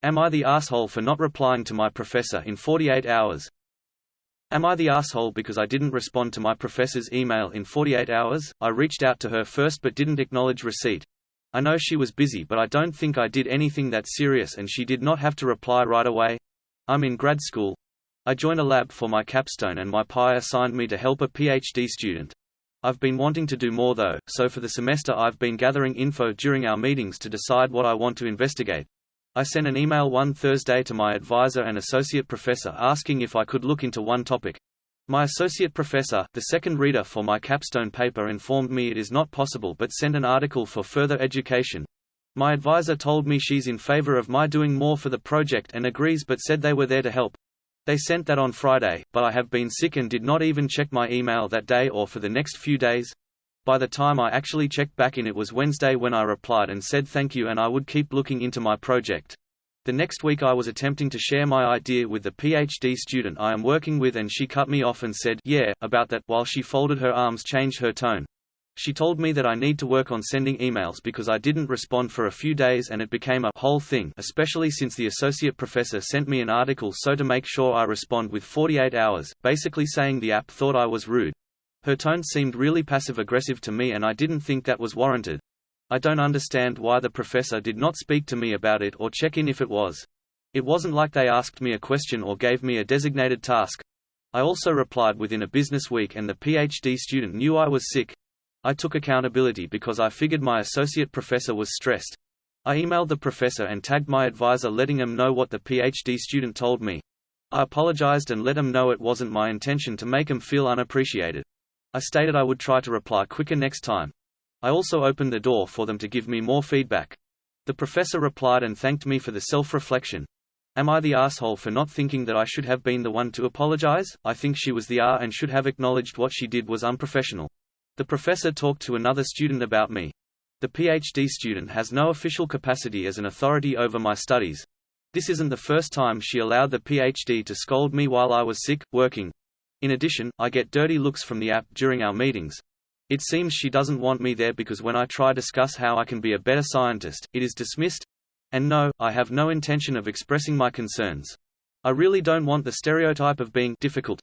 Am I the asshole for not replying to my professor in 48 hours? Am I the asshole because I didn't respond to my professor's email in 48 hours? I reached out to her first but didn't acknowledge receipt. I know she was busy, but I don't think I did anything that serious and she did not have to reply right away. I'm in grad school. I joined a lab for my capstone and my PI assigned me to help a PhD student. I've been wanting to do more though, so for the semester I've been gathering info during our meetings to decide what I want to investigate. I sent an email one Thursday to my advisor and associate professor asking if I could look into one topic. My associate professor, the second reader for my capstone paper, informed me it is not possible but sent an article for further education. My advisor told me she's in favor of my doing more for the project and agrees but said they were there to help. They sent that on Friday, but I have been sick and did not even check my email that day or for the next few days. By the time I actually checked back in, it was Wednesday when I replied and said thank you and I would keep looking into my project. The next week I was attempting to share my idea with the PhD student I am working with and she cut me off and said, "Yeah, about that," while she folded her arms, changed her tone. She told me that I need to work on sending emails because I didn't respond for a few days and it became a whole thing, especially since the associate professor sent me an article so to make sure I respond with 48 hours, basically saying the app thought I was rude. Her tone seemed really passive-aggressive to me and I didn't think that was warranted. I don't understand why the professor did not speak to me about it or check in if it was. It wasn't like they asked me a question or gave me a designated task. I also replied within a business week and the PhD student knew I was sick. I took accountability because I figured my associate professor was stressed. I emailed the professor and tagged my advisor letting him know what the PhD student told me. I apologized and let him know it wasn't my intention to make him feel unappreciated. I stated I would try to reply quicker next time. I also opened the door for them to give me more feedback. The professor replied and thanked me for the self-reflection. Am I the asshole for not thinking that I should have been the one to apologize? I think she was the and should have acknowledged what she did was unprofessional. The professor talked to another student about me. The PhD student has no official capacity as an authority over my studies. This isn't the first time she allowed the PhD to scold me while I was sick, working. In addition, I get dirty looks from the app during our meetings. It seems she doesn't want me there because when I try to discuss how I can be a better scientist, it is dismissed. And no, I have no intention of expressing my concerns. I really don't want the stereotype of being difficult.